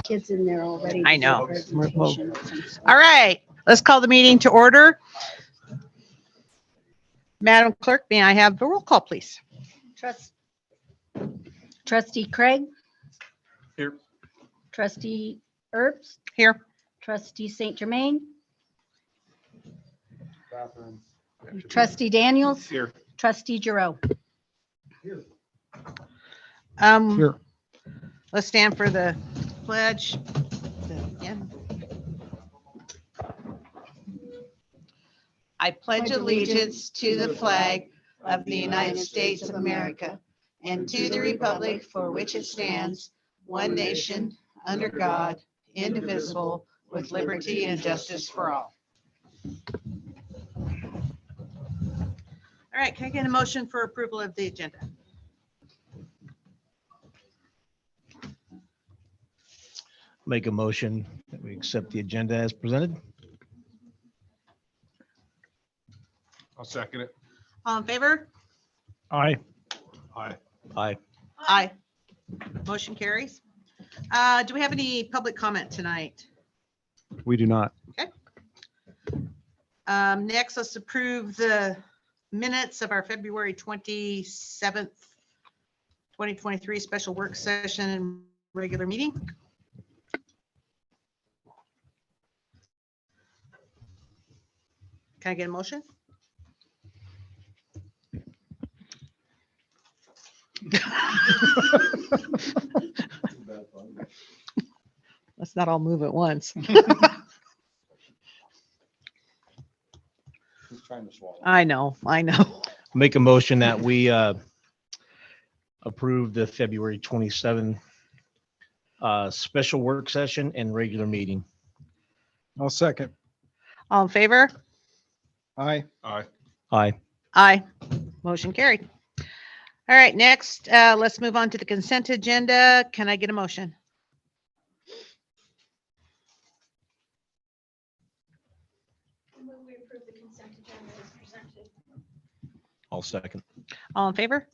kids in there already. I know. Presentation. All right, let's call the meeting to order. Madam Clerk, may I have the roll call, please? Trustee Craig, Here. trustee Erbs, Here. trustee St. Germain, trustee Daniels, Here. trustee Giroux. Here. Let's stand for the pledge. I pledge allegiance to the flag of the United States of America and to the republic for which it stands, one nation, under God, indivisible, with liberty and justice for all. All right, can I get a motion for approval of the agenda? Make a motion that we accept the agenda as presented. I'll second it. All in favor? Aye. Aye. Aye. Aye. Motion carries. Do we have any public comment tonight? We do not. Next, let's approve the minutes of our February 27th, 2023 special work session and regular meeting. Can I get a motion? Let's not all move at once. Who's trying to swallow? I know. Make a motion that we approve the February 27 special work session and regular meeting. I'll second. All in favor? Aye. Aye. Aye. Aye. Motion carried. All right, next, let's move on to the consent agenda. Can I get a motion? We approve the consent agenda as presented. I'll second. All in favor?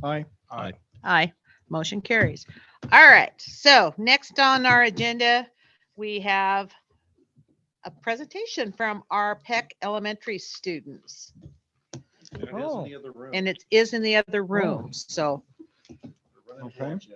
Aye. Aye. Aye. Motion carries. All right, so next on our agenda, we have a presentation from our Peck Elementary students, And it is in Oh. the other room. and it is in the other room, so. We're running Okay. towards you.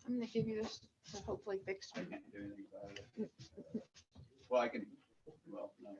I'm gonna give you this to hopefully fix it. Can't do anything about it. Well, I can, well, no.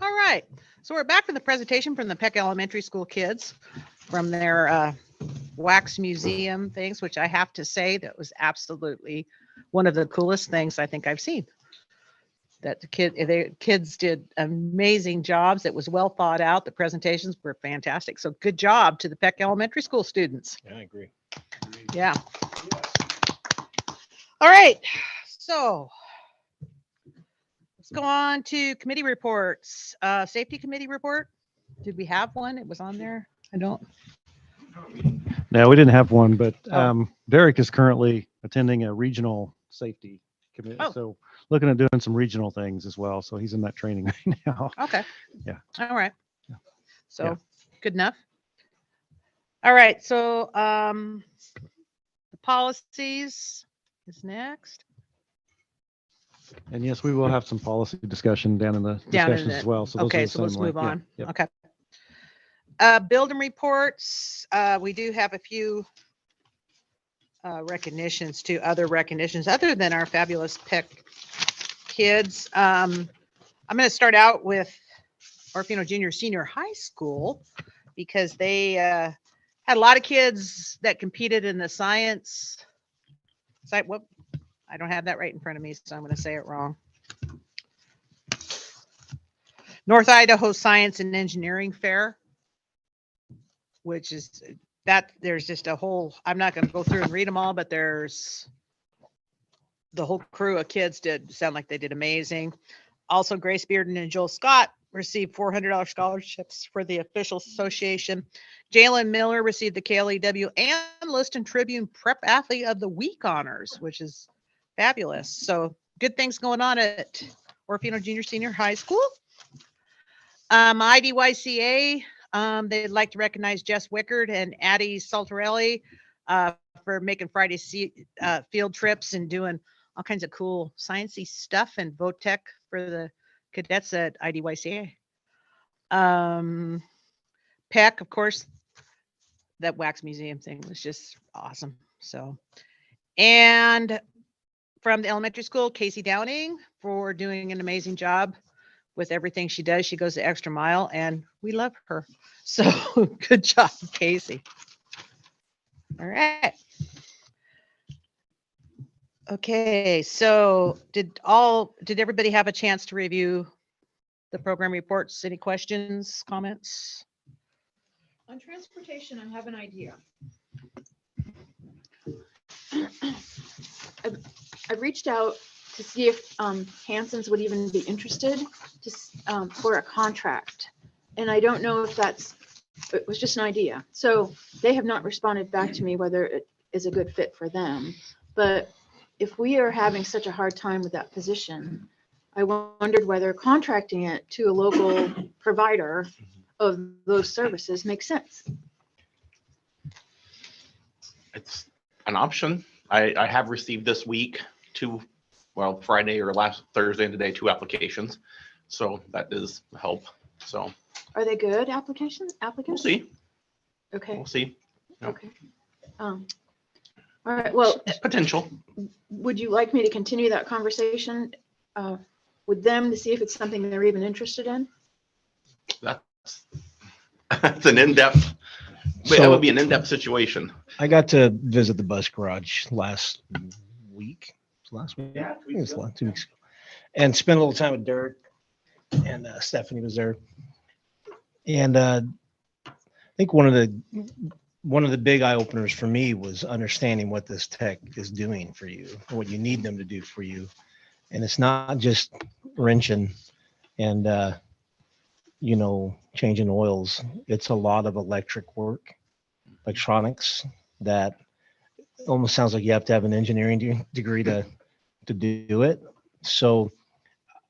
All right. So we're back to the presentation from the Peck Elementary School kids from their wax museum things, which I have to say that was absolutely one of the coolest things I think I've seen. That the kids did amazing jobs. It was well thought out. The presentations were fantastic. So good job to the Peck Elementary School students. Yeah, I agree. Yeah. All right. So let's go on to committee reports. Safety committee report. Did we have one? It was on there. I don't. No, we didn't have one, but Oh. Derek is currently attending a regional safety committee. Oh. So looking at doing some regional things as well. So he's in that training right now. Okay. Yeah. All right. Yeah. So Yeah. good enough. All right. So the policies is next. And yes, we will have some policy discussion down in the discussions as well. So those are Okay, the so let's same link. move Yeah, on. yeah. Okay. Building reports. We do have a few recognitions to other recognitions other than our fabulous Peck kids. I'm going to start out with Orofino Junior Senior High School because they had a lot of kids that competed in the science. Whoop, I don't have that right in front of me, so I'm going to say it wrong. North Idaho Science and Engineering Fair, which is that there's just a whole, I'm not going to go through and read them all, but there's the whole crew of kids did sound like they did amazing. Also, Grace Bearden and Joel Scott received $400 scholarships for the official association. Jalen Miller received the KLEW and Liston Tribune Prep Athlete of the Week honors, which is fabulous. So good things going on at Orofino Junior Senior High School. IDYCA, they'd like to recognize Jess Wickard and Addie Saltarelli for making Friday field trips and doing all kinds of cool sciencey stuff and VOTEC for the cadets at IDYCA. Peck, of course, that wax museum thing was just awesome. So, and from the elementary school, Casey Downing for doing an amazing job with everything she does. She goes the extra mile and we love her. So good job, Casey. All right. Okay, so did everybody have a chance to review the program reports? Any questions, comments? On transportation, I have an idea. I've reached out to see if Hanson's would even be interested for a contract. And I don't know if it was just an idea. So they have not responded back to me whether it is a good fit for them. But if we are having such a hard time with that position, I wondered whether contracting it to a local provider of those services makes sense. It's an option. I have received this week Friday or last Thursday and today, 2 applications. So that does help. So Are they good applicants? we'll see. Okay. We'll see. Yeah. Okay. All right. Well, Potential. would you like me to continue that conversation with them to see if it's something they're even interested in? That's an in-depth. That So would be an in-depth situation. I got to visit the bus garage last week. Last week? Yeah, I think it was 2 weeks ago. And spent a little time with Derek and Stephanie was there. And I think one of the big eye openers for me was understanding what this tech is doing for you, or what you need them to do for you. And it's not just wrenching and changing oils. It's a lot of electric work, electronics that almost sounds like you have to have an engineering degree to do it. So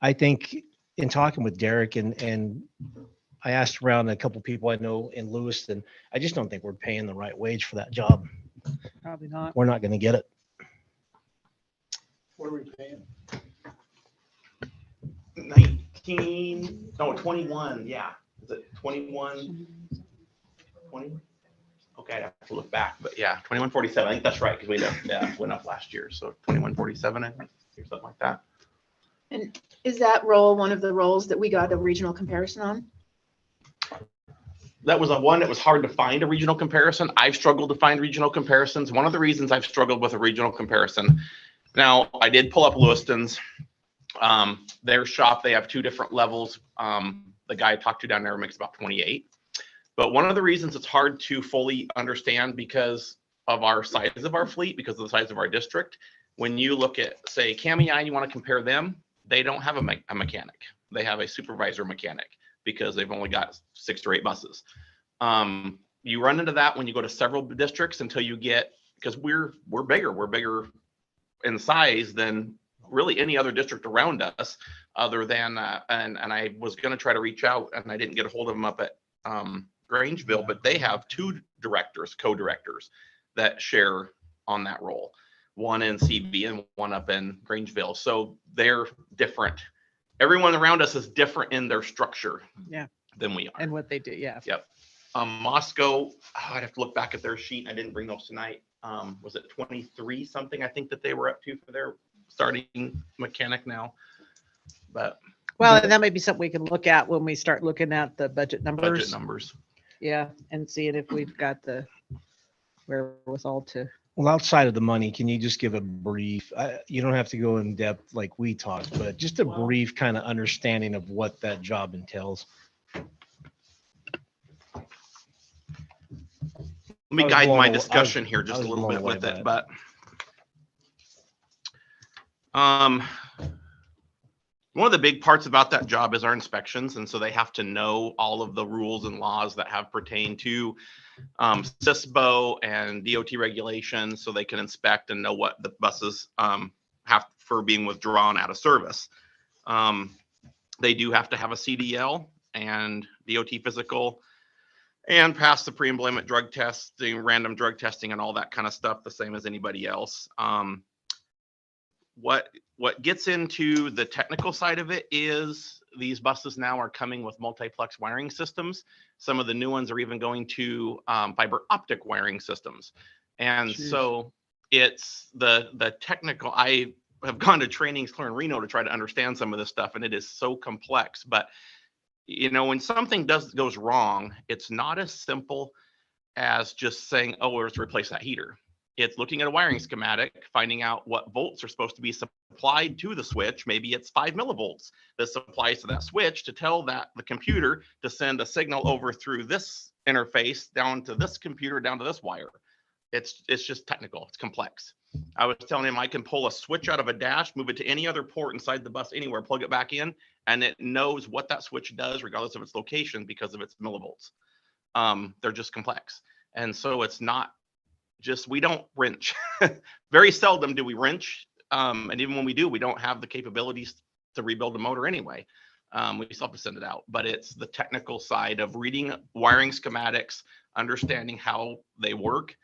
I think in talking with Derek and I asked around a couple people I know in Lewiston, I just don't think we're paying the right wage for that job. Probably not. We're not going to get it. What are we paying? 21. Yeah. Is it 21? 20? Okay, I'd have to look back, but yeah, 2147. I think that's right because went up last year. So 2147, I think, or something like that. And is that role one of the roles that we got a regional comparison on? That was one that was hard to find a regional comparison. I've struggled to find regional comparisons. One of the reasons I've struggled with a regional comparison. Now, I did pull up Lewiston's. Their shop, they have 2 different levels. The guy I talked to down there makes about 28. But one of the reasons it's hard to fully understand because of our size of our fleet, because of the size of our district, when you look at, say, Cami, you want to compare them, they don't have a mechanic. They have a supervisor mechanic because they've only got 6 or 8 buses. You run into that when you go to several districts until you get, because we're bigger in size than really any other district around us, other than and I was going to try to reach out and I didn't get a hold of them up at Grangeville, but they have 2 directors, co-directors that share on that role, one in CV and one up in Grangeville. So they're different. Everyone around us is different in their structure than we are. And what they do, yeah. Yep. Moscow, I'd have to look back at their sheet. I didn't bring those tonight. Was it 23 something? I think that they were up to for their starting mechanic now. But Well, and that may be something we can look at when we start looking at the budget numbers. budget numbers. Yeah, and seeing if we've got the wherewithal to. Well, outside of the money, can you just give a brief, you don't have to go in depth like we talked, but just a brief kind of understanding of what that job entails? Let me I was guide blown my away- discussion I here was just a little blown bit away with by it, it. but one of the big parts about that job is our inspections. And so they have to know all of the rules and laws that have pertained to CISBO and DOT regulations, so they can inspect and know what the buses have for being withdrawn out of service. They do have to have a CDL and DOT physical and pass the pre-employment drug testing, random drug testing, and all that kind of stuff, the same as anybody else. What gets into the technical side of it is these buses now are coming with multiplex wiring systems. Some of the new ones are even going to fiber optic wiring systems. And so it's the technical, I have gone to trainings clear in Reno to try to understand some of this stuff, and it is so complex. But you know, when something goes wrong, it's not as simple as just saying, oh, let's replace that heater. It's looking at a wiring schematic, finding out what volts are supposed to be supplied to the switch. Maybe it's 5 millivolts that supplies to that switch to tell that the computer to send a signal over through this interface down to this computer, down to this wire. It's just technical. It's complex. I was telling him I can pull a switch out of a dash, move it to any other port inside the bus anywhere, plug it back in, and it knows what that switch does regardless of its location because of its millivolts. They're just complex. And so it's not just, we don't wrench. Very seldom do we wrench. And even when we do, we don't have the capabilities to rebuild the motor anyway. We still have to send it out, but it's the technical side of reading wiring schematics, understanding how they work.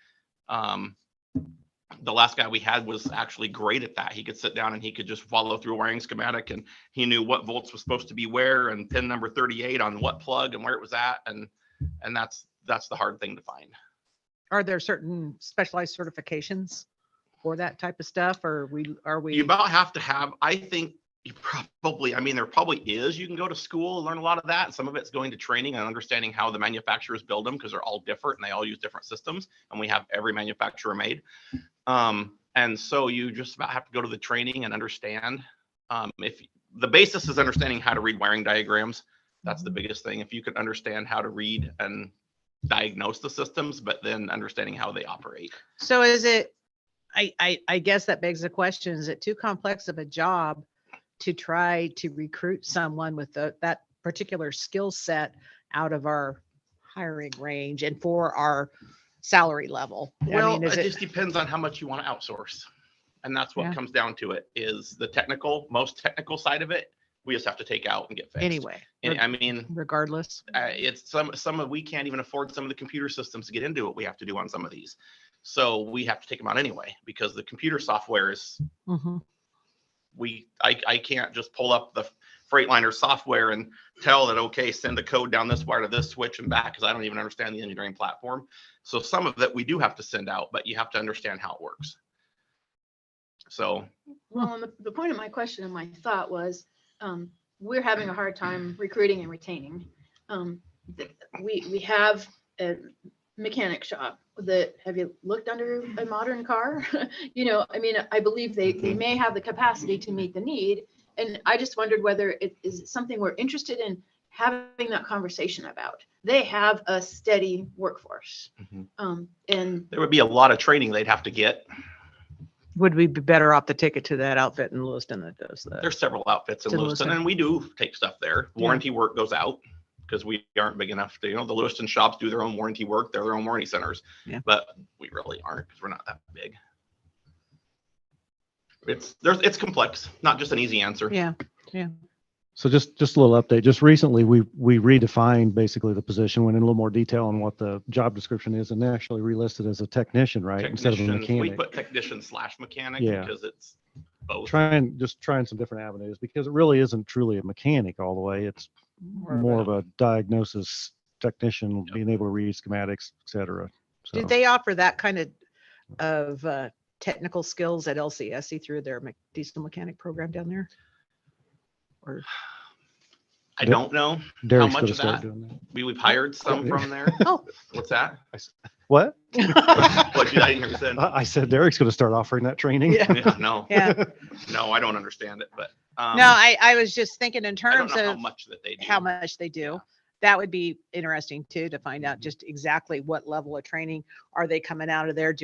The last guy we had was actually great at that. He could sit down and he could just follow through a wiring schematic, and he knew what volts was supposed to be where and pin number 38 on what plug and where it was at. And that's the hard thing to find. Are there certain specialized certifications for that type of stuff, or are we? You about have to have, I think you probably, I mean, there probably is, you can go to school and learn a lot of that. Some of it's going to training and understanding how the manufacturers build them, because they're all different and they all use different systems, and we have every manufacturer made. And so you just about have to go to the training and understand. If the basis is understanding how to read wiring diagrams, that's the biggest thing. If you could understand how to read and diagnose the systems, but then understanding how they operate. So is it, I guess that begs the question, is it too complex of a job to try to recruit someone with that particular skill set out of our hiring range and for our salary level? Well, I mean, is it just depends on how much you want to outsource. And that's what Yeah. comes down to it, is the most technical side of it, we just have to take out and get fixed. anyway, And I mean, regardless? it's some of, we can't even afford some of the computer systems to get into what we have to do on some of these. So we have to take them out anyway, because the computer software is, Mhm. I can't just pull up the Freightliner software and tell that, okay, send the code down this wire to this switch and back, because I don't even understand the engineering platform. So some of that we do have to send out, but you have to understand how it works. So Well, and the point of my question and my thought was, we're having a hard time recruiting and retaining. We have a mechanic shop that, have you looked under a modern car? You know, I mean, I believe they may have the capacity to meet the need. And I just wondered whether it is something we're interested in having that conversation about. They have a steady workforce. And there would be a lot of training they'd have to get. Would we be better off to take it to that outfit in Lewiston that does that? There's several outfits in To Lewiston, Lewiston. and we do take stuff there. Yeah. Warranty work goes out because we aren't big enough to, the Lewiston shops do their own warranty work. They're their own warranty centers. Yeah. But we really aren't because we're not that big. It's complex, not just an easy answer. Yeah. So just a little update. Just recently, we redefined basically the position, went in a little more detail on what the job description is, and they actually relisted as a technician, right? Instead of a Technician, we mechanic. put technician / mechanic Yeah. because it's both. Trying some different avenues, because it really isn't truly a mechanic all the way. It's more of a diagnosis technician, being able to read schematics, et cetera. So Did they offer that kind of technical skills at LCSC through their diesel mechanic program down there? Or I don't know Derek's much gonna of start that. doing that. We've hired some from there. Oh. What's that? What? What did I didn't hear you said? I said Derek's going to start offering that training. Yeah. Yeah, no, Yeah. no, I don't understand it, but No, I was just thinking in I don't terms know how of much that they do. how much they do. That would be interesting too, to find out just exactly what level of training are they coming out of there?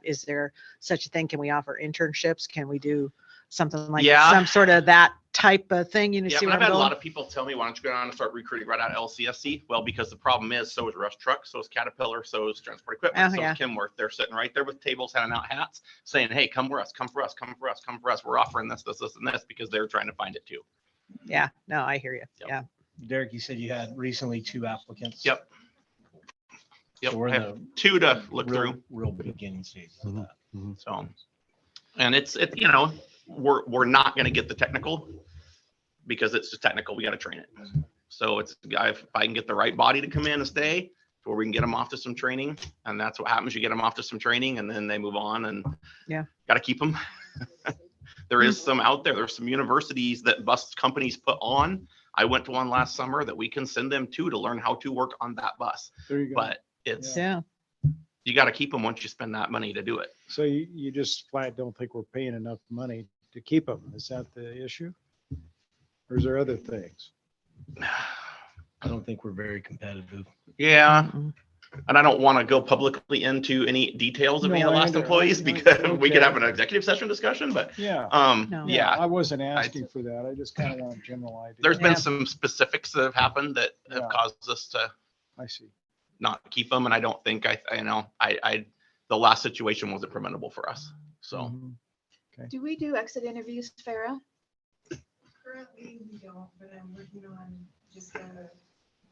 Is there such a thing? Can we offer internships? Can we do something like Yeah. some sort of that type of thing? You know, Yeah, see but what I've I'm had a lot going? of people tell me, why don't you go down and start recruiting right out of LCSC? Well, because the problem is, so is Rush Truck, so is Caterpillar, so is Transport Equipment, Oh, so yeah. is Kenworth. They're sitting right there with tables, handing out hats, saying, hey, come for us, come for us, come for us, come for us. We're offering this, this, this, and this, because they're trying to find it too. Yeah, no, I hear you. Yep. Yeah. Derek, you said you had recently 2 applicants. Yep. Yep, So we're I in have the 2 to look real, through. real beginning stages of that. So, and it's we're not going to get the technical because it's just technical. We got to train it. So it's, if I can get the right body to come in and stay, where we can get them off to some training, and that's what happens. You get them off to some training, and then they move on, and Yeah. got to keep them. There is some out there. There's some universities that bus companies put on. I went to one last summer that we can send them to learn how to work on that bus. There you go. But it's Yeah. you got to keep them once you spend that money to do it. So you just flat don't think we're paying enough money to keep them? Is that the issue? Or is there other things? I don't think we're very competitive. Yeah. Mm-mm. And I don't want to go publicly into any details of any of the No, I last under- employees no, because we could okay. have an executive session discussion, but Yeah. No. yeah, I wasn't asking for that. I just kind of want a general idea. there's Yeah. been some specifics that have happened that have Yeah. caused us to I see. not keep them. And I don't think the last situation wasn't preventable for us. So Mhm. do we do exit interviews, Farah? Currently, we don't, but I'm working on just a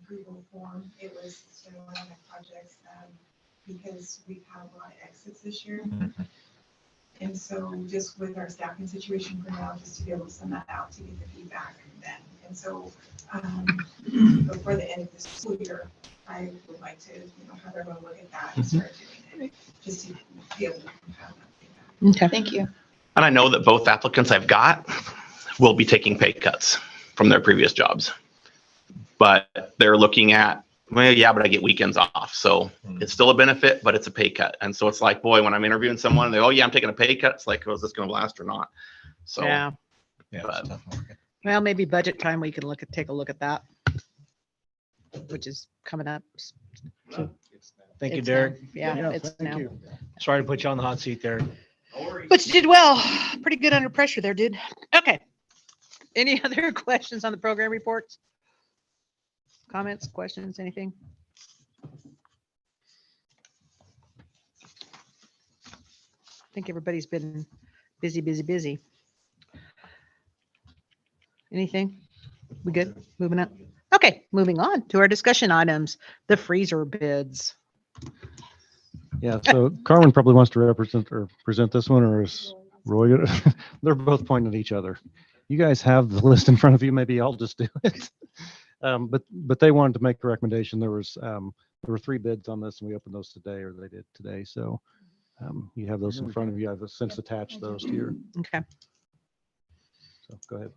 Google form. It was still one of my projects, because we've had a lot of exits this year. And so just with our staffing situation for now, just to be able to send that out to get the feedback then. And so before the end of this school year, I would like to, have everyone look at that and start doing it, just to be able to have that feedback. Okay. Thank you. and I know that both applicants I've got will be taking pay cuts from their previous jobs. But they're looking at, well, yeah, but I get weekends off. So it's still a benefit, but it's a pay cut. And so it's like, boy, when I'm interviewing someone, they, oh yeah, I'm taking a pay cut. It's like, oh, is this going to last or not? So Yeah. Yeah. But- it's tough market. Well, maybe budget time, we can take a look at that, which is coming up. Thank you, It's now. Derek. Yeah, it's thank now. you. Sorry to put you on the hot seat there. But you did well. Pretty good under pressure there, dude. Okay. Any other questions on the program reports? Comments, questions, anything? I think everybody's been busy. Anything? We good? Moving up? Okay, moving on to our discussion items, the freezer bids. Yeah, so Carmen probably wants to represent or present this one, or is Roy gonna? They're both pointing at each other. You guys have the list in front of you. Maybe I'll just do it. But they wanted to make a recommendation. There were 3 bids on this, and we opened those today, or they did today. So You have those in front of you. I've since attached those to your, Okay. so go ahead.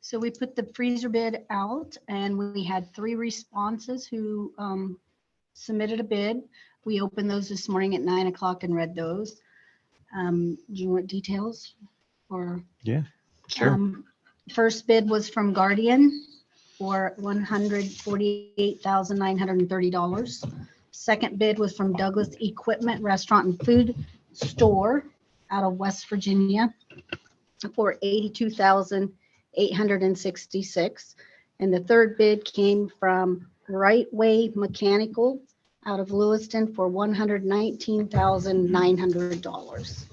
So we put the freezer bid out and we had 3 responses who submitted a bid. We opened those this morning at 9 o'clock and read those. Do you want details or? Yeah, sure. First bid was from Guardian for $148,930. Second bid was from Douglas Equipment Restaurant and Food Store out of West Virginia for $82,866. And the third bid came from Right Way Mechanical out of Lewiston for $119,900.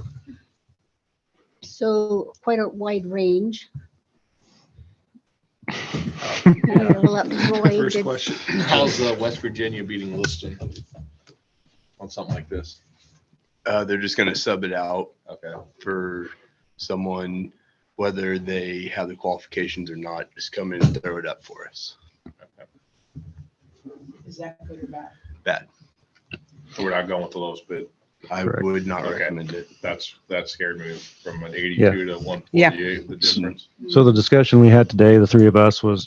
So quite a wide range. We'll let Roy First did- question, how's West Virginia beating Liston on something like this? They're just gonna sub it out Okay. for someone, whether they have the qualifications or not, just come in and throw it up for us. Is that good or bad? Bad. So we're not going with the lowest bid. I Correct. would not Okay. recommend it. That scared me from an 82 to 148, the difference. So the discussion we had today, the 3 of us, was,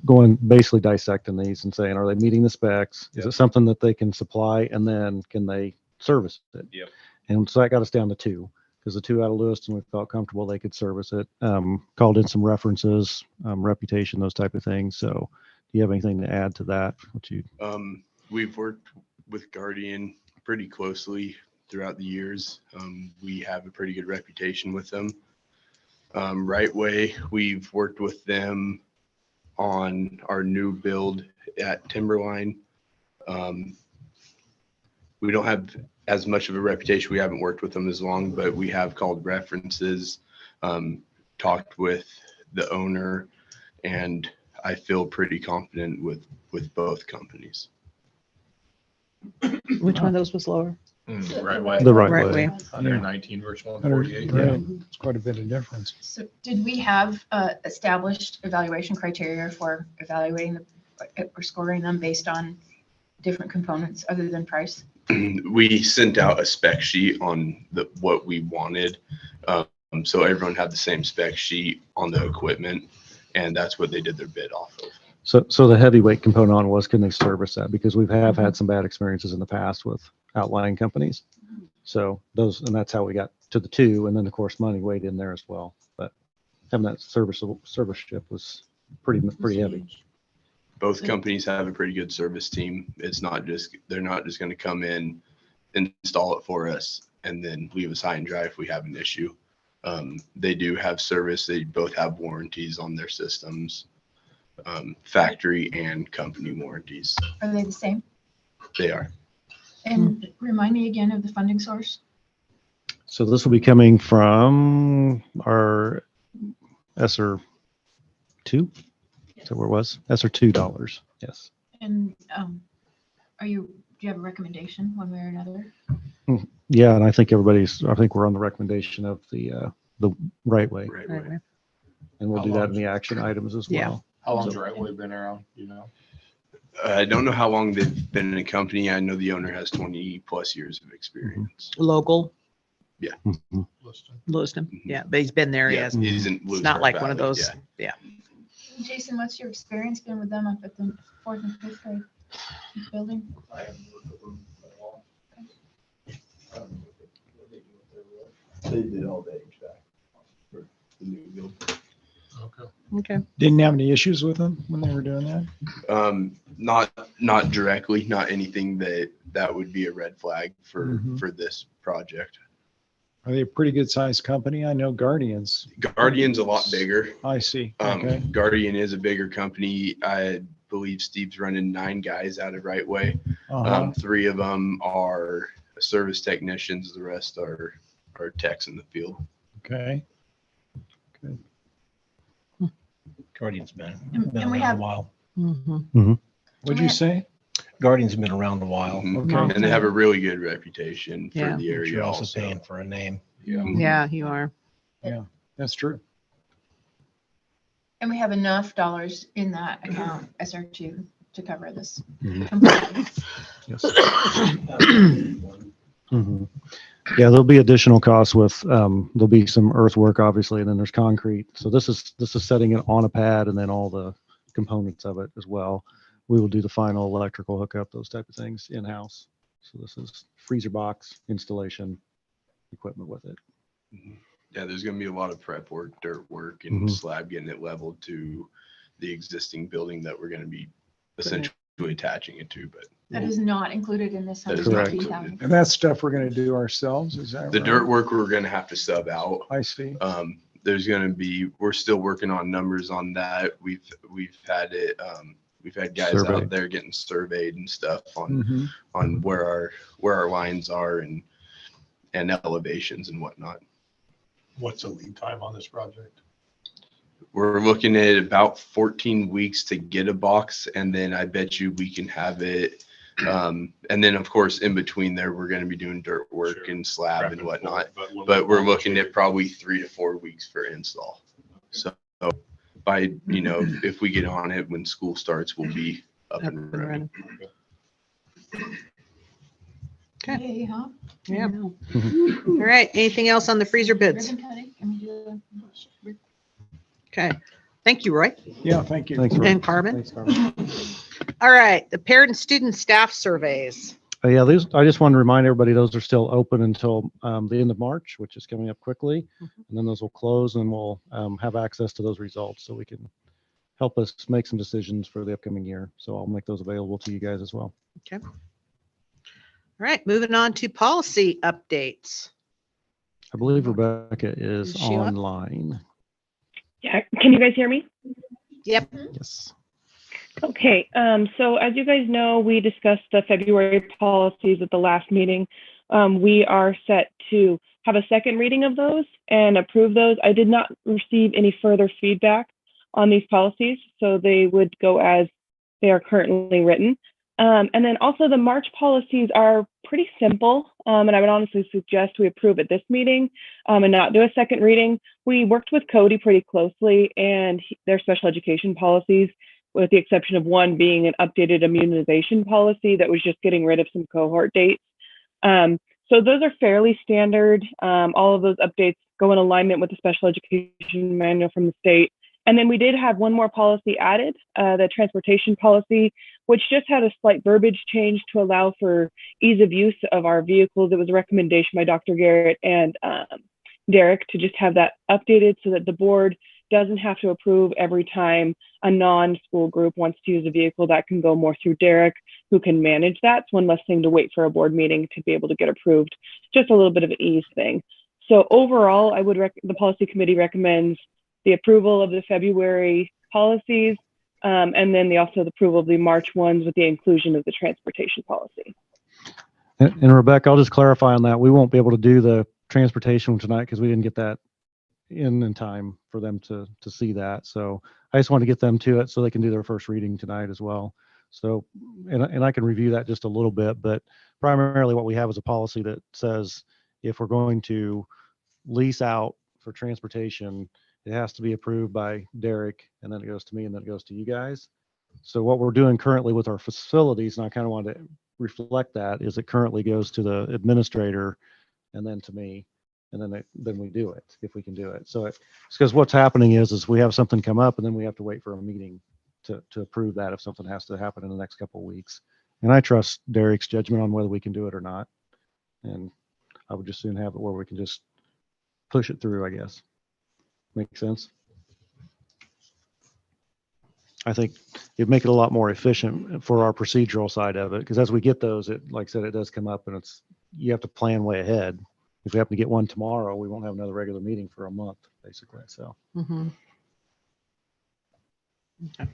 going basically dissecting these and saying, are they meeting the specs? Is Yep. it something that they can supply, and then can they service it? Yep. And so that got us down to 2, because the 2 out of Lewiston, we felt comfortable they could service it. Called in some references, reputation, those type of things. So do you have anything to add to that? We've worked with Guardian pretty closely throughout the years. We have a pretty good reputation with them. Right Way, we've worked with them on our new build at Timberline. We don't have as much of a reputation. We haven't worked with them as long, but we have called references, talked with the owner, and I feel pretty confident with both companies. Which one of those was lower? Right way. The right Right way. way. 119 versus 148. Right, it's quite a bit of difference. So did we have established evaluation criteria for evaluating or scoring them based on different components other than price? We sent out a spec sheet on what we wanted. So everyone had the same spec sheet on the equipment, and that's what they did their bid off of. So the heavyweight component on was, can they service that? Because we have had some bad experiences in the past with outlying companies. So and that's how we got to the 2. And then of course money weighed in there as well. But having that service ship was pretty heavy. Both companies have a pretty good service team. They're not just going to come in, install it for us, and then leave us high and dry if we have an issue. They do have service. They both have warranties on their systems, factory and company warranties. Are they the same? They are. And remind me again of the funding source. So this will be coming from our ESSER 2. Is that where it was? ESSER $2. Yes. And do you have a recommendation one way or another? Yeah, and I think we're on the recommendation of the right way, Right. Right way. and we'll do that in the action items as Yeah. well. How long's Right Way been around? I don't know how long they've been in a company. I know the owner has 20 plus years of experience. Local, Mhm. Lewiston. Yeah, but he's been there. He Yeah, has. he's in It's Lewisburg not like one of Valley, those. yeah. Yeah. Jason, what's your experience been with them up at the 4th and 5th grade building? They did all the HVAC for the new build. Okay. Didn't have any issues with them when they were doing that? Not directly, not anything that would be a red flag for Mhm. this project. Are they a pretty good sized company? I know Guardians. Guardian's a lot bigger. I see. Okay. Guardian is a bigger company. I believe Steve's running 9 guys out of Right Way. Uh-huh. 3 of them are service technicians. The rest are techs in the field. Okay. Guardian's been And we around a have- while. Mhm. What'd you say? Guardian's been around a while. Mhm. Okay. And they have a really good reputation for Yeah. the But area you're also also. paying for a name. Yeah. Yeah, you are. That's true. And we have enough dollars in that account, SR2, to cover this. Mhm. completely. Yes. Mhm. Yeah, there'll be additional costs with, there'll be some earthwork, obviously, and then there's concrete. So this is setting it on a pad and then all the components of it as well. We will do the final electrical hookup, those type of things in-house. So this is freezer box installation equipment with it. Yeah, there's gonna be a lot of prep work, dirt work, and Mhm. slab getting it leveled to the existing building that we're gonna be essentially attaching it to, but That is not included in this. That is not 115,000. And that's stuff we're gonna do ourselves, is that the right? dirt work we're gonna have to sub out. I see. There's gonna be, we're still working on numbers on that. We've had it, we've had guys Surveyed. out there getting surveyed and stuff on Mhm. where our lines are and elevations and whatnot. What's the lead time on this project? We're looking at about 14 weeks to get a box, and then I bet you we can have it. And then of course, in between there, we're going to be doing dirt work Sure. and slab Prep and and whatnot. forth, But we're looking at probably 3 to 4 weeks for install. So by, if we get on it when school starts, we'll be up and running. Okay. Yay, huh? Yeah. I know. All right. Anything else on the freezer bids? Ribbon cutting? Can we do Okay. Thank you, Roy Yeah, thank you. Thanks, Roy. and Carmen. Thanks, Carmen. All right. The parent and student staff surveys. Yeah, these, I just want to remind everybody, those are still open until the end of March, which is coming up quickly. And then those will close and we'll have access to those results so we can help us make some decisions for the upcoming year. So I'll make those available to you guys as well. Okay. All right. Moving on to policy updates. I believe Rebecca is Is she on? online. Yeah, can you guys hear me? Yep. Yes. Okay, so as you guys know, we discussed the February policies at the last meeting. We are set to have a second reading of those and approve those. I did not receive any further feedback on these policies, so they would go as they are currently written. And then also the March policies are pretty simple, and I would honestly suggest we approve at this meeting and not do a second reading. We worked with Cody pretty closely and their special education policies, with the exception of one being an updated immunization policy that was just getting rid of some cohort dates. So those are fairly standard. All of those updates go in alignment with the special education manual from the state. And then we did have one more policy added, the transportation policy, which just had a slight verbiage change to allow for ease of use of our vehicles. It was a recommendation by Dr. Garrett and Derek to just have that updated so that the board doesn't have to approve every time a non-school group wants to use a vehicle. That can go more through Derek, who can manage that. It's one less thing to wait for a board meeting to be able to get approved. Just a little bit of an ease thing. So overall, I would the policy committee recommends the approval of the February policies, and then also the approval of the March ones with the inclusion of the transportation policy. And Rebecca, I'll just clarify on that. We won't be able to do the transportation tonight because we didn't get that in time for them to see that. So I just want to get them to it so they can do their first reading tonight as well. So, and I can review that just a little bit, but primarily what we have is a policy that says if we're going to lease out for transportation, it has to be approved by Derek, and then it goes to me, and then it goes to you guys. So what we're doing currently with our facilities, and I kind of want to reflect that, is it currently goes to the administrator and then to me, and then we do it if we can do it. So it's because what's happening is we have something come up, and then we have to wait for a meeting to approve that if something has to happen in the next couple of weeks. And I trust Derek's judgment on whether we can do it or not. And I would just soon have it where we can just push it through, I guess. Make sense? I think it'd make it a lot more efficient for our procedural side of it, because as we get those, it, like I said, it does come up, and you have to plan way ahead. If we happen to get one tomorrow, we won't have another regular meeting for a month, basically. So, Okay.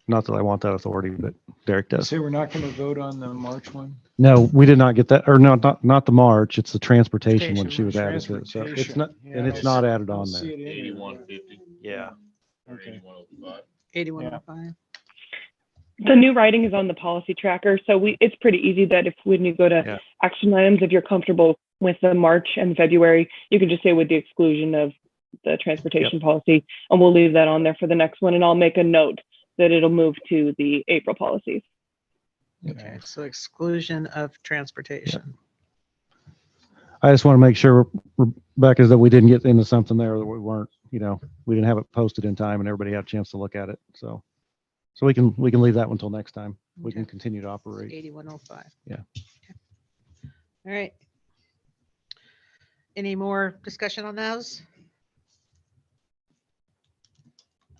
not that I want that authority, but Derek does. Say we're not going to vote on the March one? No, we did not get that, or no, not the March. It's the transportation one she was added to. So it's not, Yeah, and it's I not see- added I on see there. it in there. 8150 Yeah. or Okay. 8105. 8105. The new writing is on the policy tracker, so it's pretty easy that when you go to Yeah. action items, if you're comfortable with the March and February, you can just say with the exclusion of the transportation policy, and we'll leave that on there for the next one, and I'll make a note that it'll move to the April policies. Okay. So exclusion of transportation. I just want to make sure, Rebecca, that we didn't get into something there that we weren't, we didn't have it posted in time and everybody had a chance to look at it. So we can leave that one until next time. We can Okay. continue to operate. 8105. Yeah. Okay. All right. Any more discussion on those?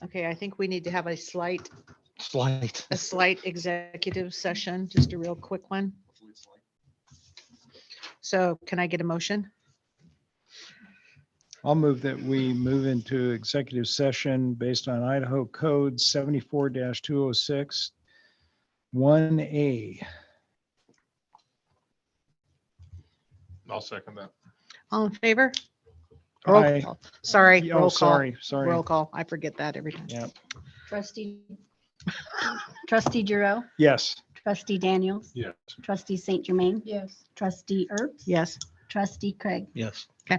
Okay, I think we need to have a slight executive session, just a real quick one. So can I get a motion? I'll move that we move into executive session based on Idaho Code 74-206, 1A. I'll second that. All in favor? Aye. Sorry, Oh, roll call. sorry. Roll call. I forget that every time. Yeah. Trustee Giroux, Yes. trustee Daniels, Yes. trustee St. Germain, Yes. trustee Earps. Yes. Trustee Craig. Yes. Okay.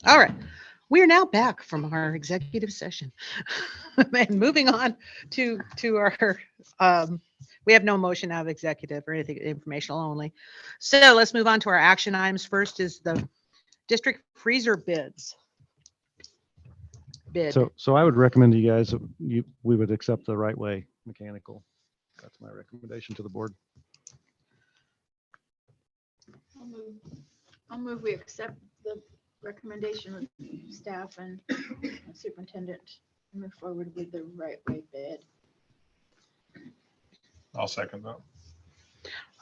All right. We are now back from our executive session. And moving on to our, we have no motion out of executive or anything, informational only. So let's move on to our action items. First is the district freezer bids. Bid. So I would recommend to you guys, we would accept the Right Way Mechanical. That's my recommendation to the board. I'll move we accept the recommendation of staff and superintendent and move forward with the Right Way bid. I'll second that.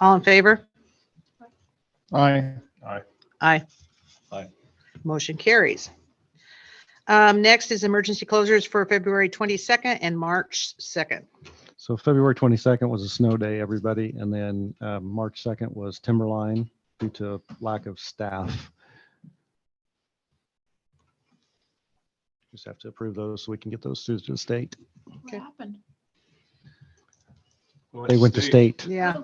All in favor? Aye. Aye. Aye. Aye. Motion carries. Next is emergency closures for February 22nd and March 2nd. So February 22nd was a snow day, everybody. And then March 2nd was Timberline due to lack of staff. Just have to approve those so we can get those to the state. What happened? They went to state. Yeah.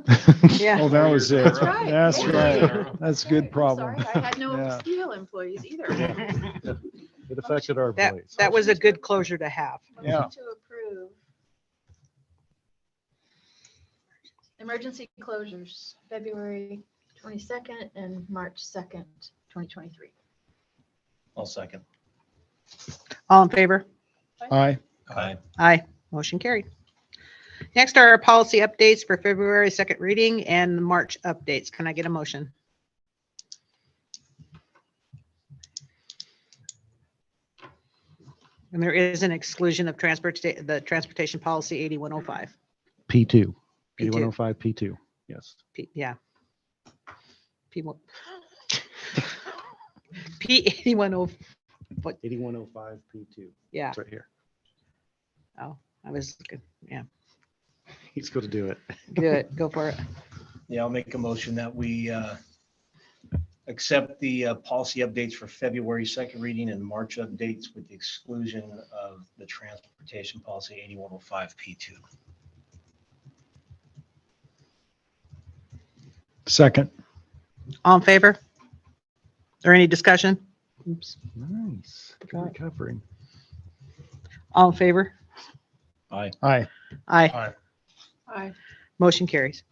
Yeah. Oh, that was it. That's right. That's Yeah. right. That's a good problem. Sorry, I had no Yeah. steel employees either. It affected our That, employees. that was a good closure to have. Yeah. Motion to approve. Emergency closures, February 22nd and March 2nd, 2023. I'll second. All in favor? Aye. Aye. Aye. Motion carried. Next are our policy updates for February 2nd reading and March updates. Can I get a motion? And there is an exclusion of the transportation policy 8105. P2. P2. 8105 P2. Yes. Yeah. P1. P8105. 8105 P2. Yeah. It's right here. Oh, I was looking. Yeah. He's going to do it. Good. Go for it. Yeah, I'll make a motion that we accept the policy updates for February 2nd reading and March updates with the exclusion of the transportation policy 8105 P2. Second. All in favor? Or any discussion? Oops. Nice. Good recovering. All in favor? Aye. Aye. Aye. Aye. Aye. Motion carries.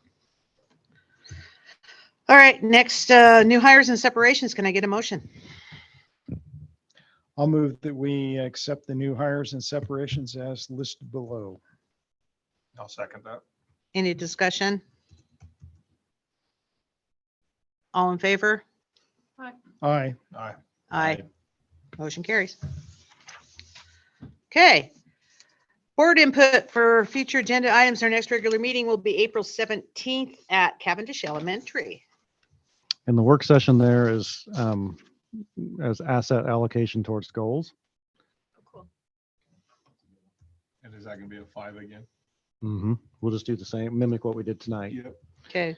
All right, next, new hires and separations. Can I get a motion? I'll move that we accept the new hires and separations as listed below. I'll second that. Any discussion? All in favor? Aye. Aye. Aye. Motion carries. Okay. Board input for future agenda items. Our next regular meeting will be April 17th at Cavendish Elementary. And the work session there is as asset allocation towards goals. And is that gonna be a 5 again? We'll just do the same, mimic what we did tonight. Yep. Okay.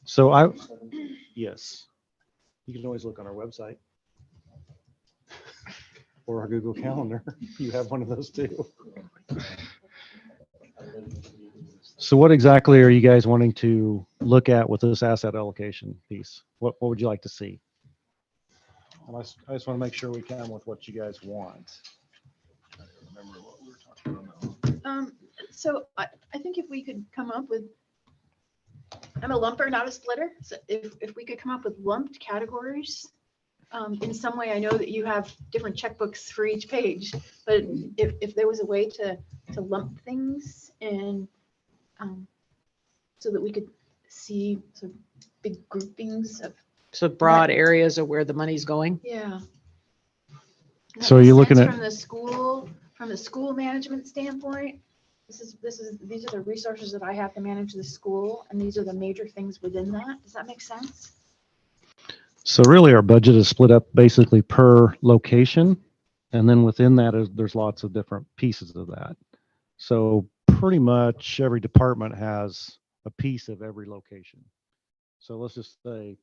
So yes, you can always look on our website or our Google Calendar. You have one of those too. So what exactly are you guys wanting to look at with this asset allocation piece? What would you like to see? I just want to make sure we come with what you guys want. I don't remember what we were talking about. So I think if we could come up with, I'm a lumper, not a splitter. So if we could come up with lumped categories, in some way, I know that you have different checkbooks for each page, but if there was a way to lump things and so that we could see sort of big groupings of, So broad areas of where the money's going. yeah. So are you looking at- From the school management standpoint, these are the resources that I have to manage the school, and these are the major things within that. Does that make sense? So really our budget is split up basically per location. And then within that there's lots of different pieces of that. So pretty much every department has a piece of every location. So let's just say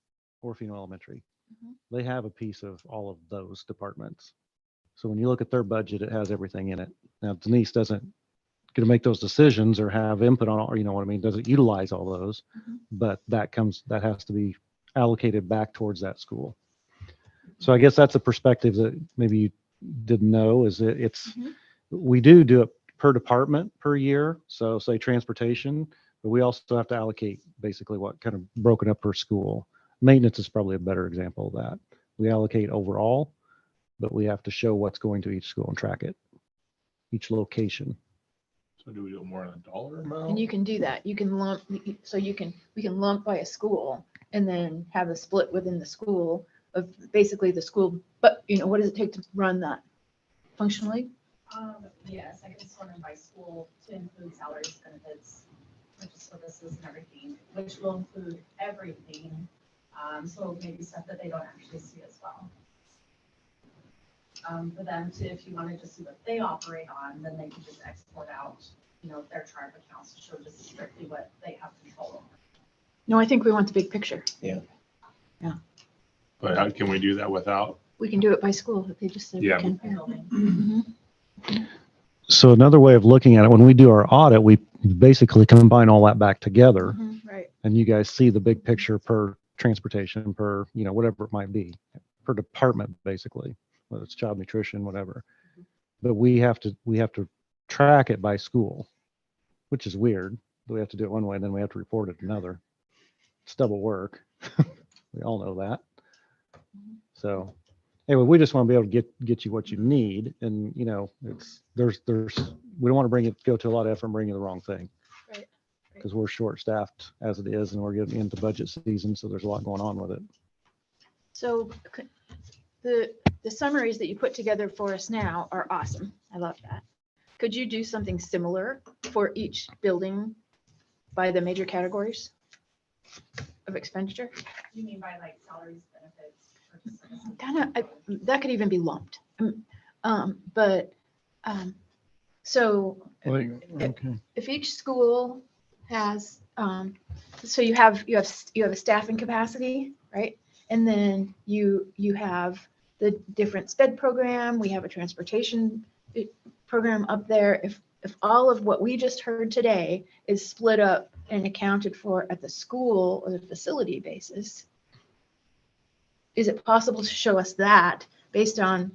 Orofino Elementary. They have a piece of all of those departments. So when you look at their budget, it has everything in it. Now Denise doesn't get to make those decisions or have input on, or you know what I mean, doesn't utilize all those, but that has to be allocated back towards that school. So I guess that's a perspective that maybe you didn't know is that Mhm. we do it per department per year. So say transportation, but we also have to allocate basically what kind of broken up per school. Maintenance is probably a better example of that. We allocate overall, but we have to show what's going to each school and track it, each location. So do we do it more on a dollar amount? And you can do that. You can lump, so we can lump by a school and then have a split within the school of basically the school. But what does it take to run that functionally? Yes, I can sort them by school to include salaries, benefits, purchase services and everything, which will include everything. So maybe stuff that they don't actually see as well. For them to, if you wanted to see what they operate on, then they can just export out, their chart accounts to show just strictly what they have control over. No, I think we want the big picture. But how can we do that without? We can do it by school if they just say we Yeah. can. Mhm. So another way of looking at it, when we do our audit, we basically combine all that back together. Mhm, right. And you guys see the big picture per transportation, per, whatever it might be, per department, basically, whether it's child nutrition, whatever. But we have to track it by school, which is weird. We have to do it one way, and then we have to report it another. It's double work. We all know that. So anyway, we just want to be able to get you what you need. And, there's, we don't want to go to a lot of effort and bring you the wrong thing. Right. Because we're short staffed as it is, and we're getting into budget season. So there's a lot going on with it. So the summaries that you put together for us now are awesome. I love that. Could you do something similar for each building by the major categories of expenditure? You mean by like salaries, benefits, purchase services? Kind of, that could even be lumped. So if each school has, so you have a staffing capacity, right? And then you have the different SPED program. We have a transportation program up there. If all of what we just heard today is split up and accounted for at the school or the facility basis, is it possible to show us that based on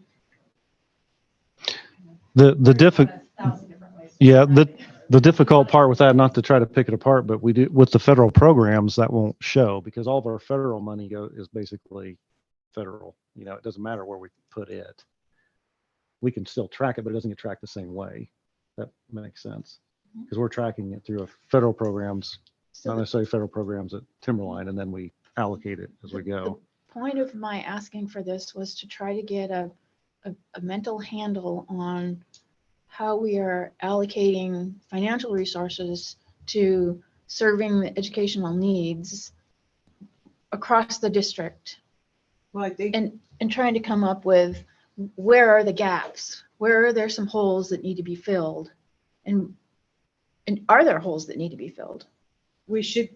The difficult part with that, not to try to pick it apart, but we do with the federal programs that won't show because all of our federal money is basically federal. It doesn't matter where we put it. We can still track it, but it doesn't get tracked the same way. That makes sense because we're tracking it through a federal programs, not necessarily federal programs at Timberline, and then we allocate it as we go. The point of my asking for this was to try to get a mental handle on how we are allocating financial resources to serving the educational needs across the district. Well, I think. And trying to come up with where are the gaps? Where are there some holes that need to be filled? And are there holes that need to be filled? We should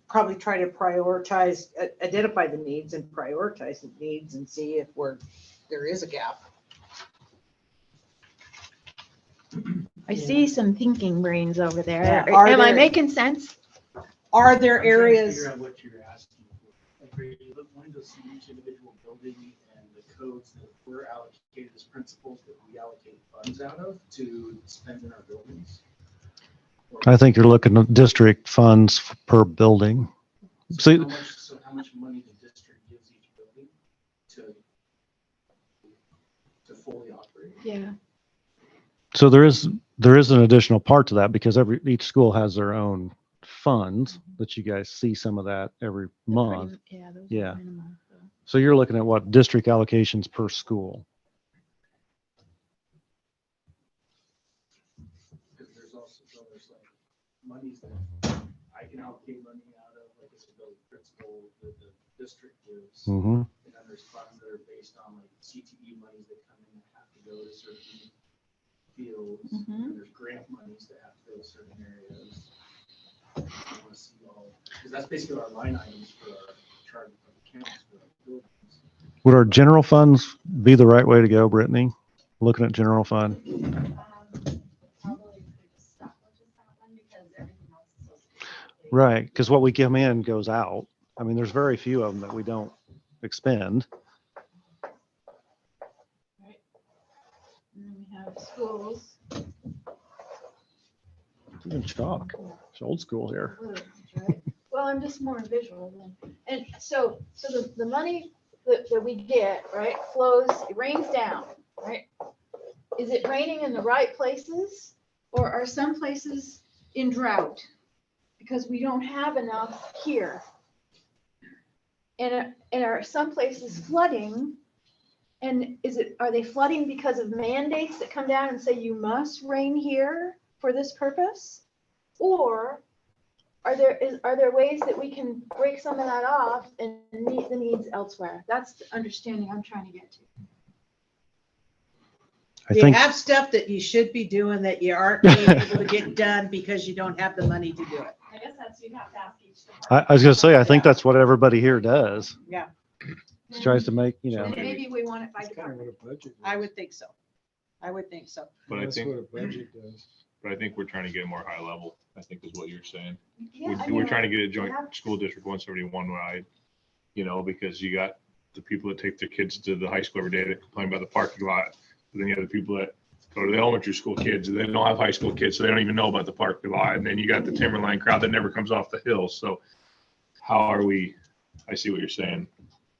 probably try to prioritize, identify the needs and prioritize the needs and see if there is a gap. I see some thinking brains over there. Yeah, Am I making sense? Are there I'm trying to areas? figure out what you're asking for. Like, are you wanting to see each individual building and the codes that we're allocated as principals that we allocate funds out of to spend in our buildings? I think you're looking at district funds per building. So how much money the district gives each building to fully operate? Yeah. So there is an additional part to that because each school has their own funds that you guys see some of that every month. Yeah. So you're looking at what district allocations per school. Because there's like monies that I can allocate money out of, like as a building principal that the district gives. Mm-hmm. And then there's funds that are based on like CTE monies that come in that have to go to certain fields. And there's grant monies that have to go to certain areas. I want to see all, because that's basically our line items for our chart of accounts for our buildings. Would our general funds be the right way to go, Brittany? Looking at general fund. Right, because what we come in goes out. I mean, there's very few of them that we don't expend. schools. Even chalk. It's old school here. Right? Well, I'm just more visual than, and so the money that we get, right, flows, it rains down, right? Is it raining in the right places, or are some places in drought? Because we don't have enough here. And are some places flooding? And are they flooding because of mandates that come down and say you must rain here for this purpose? Or are there ways that we can break some of that off and meet the needs elsewhere? That's the understanding I'm trying to get to. I You think, have stuff that you should be doing that you aren't being able to get done because you don't have the money to do it. I guess that's, you have to ask each I was gonna say, I think that's what everybody here does. Yeah, Just tries to make, you know, And maybe we want it by That's kind of department. what a budget. I is. would think so. I would think so. But I That's think, what a budget does. but I think we're trying to get more high level, I think is what you're saying. Yeah, I We're mean, trying to get a joint have- school district 171 wide, you know, because you got the people that take their kids to the high school every day that complain about the parking lot. But then you have the people that go to the elementary school kids and they don't have high school kids, so they don't even know about the parking lot. And then you got the Timberline crowd that never comes off the hill. So how are we, I see what you're saying.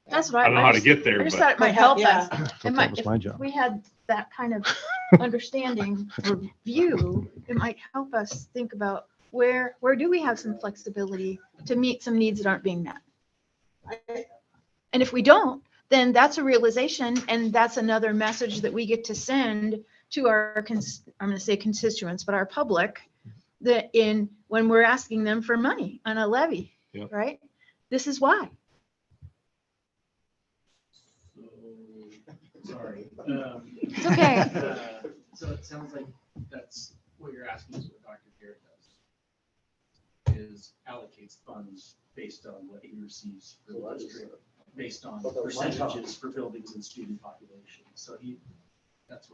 That's what I don't know how to just- get there, I just but thought it might help Yeah. us. that It might, was if my job. we had that kind of understanding or view, it might help us think about where do we have some flexibility to meet some needs that aren't being met? And if we don't, then that's a realization, and that's another message that we get to send to our, I'm going to say constituents, but our public, that when we're asking them for money on a levy, Yep. right? This is why. Sorry. It's okay. So it sounds like that's what you're asking is what Dr. Garrett does. Is allocates funds based on what he receives for the district, based on percentages for buildings and student population. So that's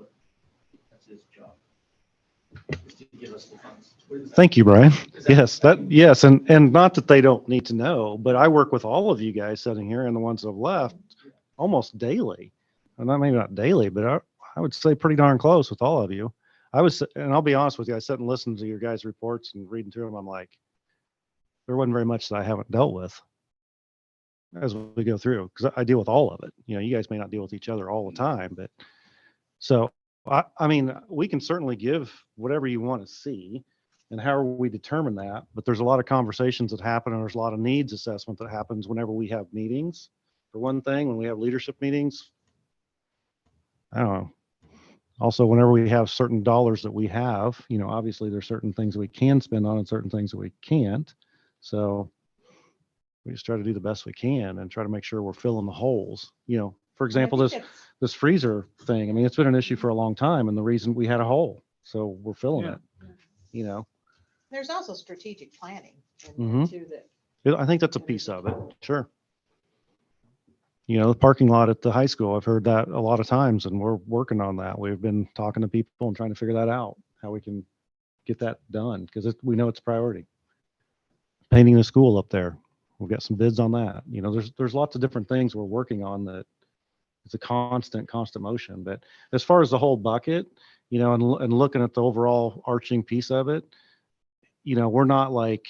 his job. Is to give us the funds. Thank you, Brian. Is that- Yes. And not that they don't need to know, but I work with all of you guys sitting here and the ones that have left almost daily. And maybe not daily, but I would say pretty darn close with all of you. And I'll be honest with you, I sat and listened to your guys' reports and reading through them. I'm like, there wasn't very much that I haven't dealt with as we go through, because I deal with all of it. You know, you guys may not deal with each other all the time, but so I mean, we can certainly give whatever you want to see and how we determine that. But there's a lot of conversations that happen, and there's a lot of needs assessment that happens whenever we have meetings. For one thing, when we have leadership meetings, I don't know. Also, whenever we have certain dollars that we have, you know, obviously there's certain things that we can spend on and certain things that we can't. So we just try to do the best we can and try to make sure we're filling the holes. You know, for example, this freezer thing, I mean, it's been an issue for a long time, and the reason we had a hole. So we're filling it, you know. There's also strategic planning Mhm. too that. I think that's a piece of it. Sure. You know, the parking lot at the high school, I've heard that a lot of times, and we're working on that. We've been talking to people and trying to figure that out, how we can get that done, because we know it's a priority. Painting the school up there, we've got some bids on that. You know, there's lots of different things we're working on that it's a constant motion. But as far as the whole bucket, you know, and looking at the overall arching piece of it, you know, we're not like,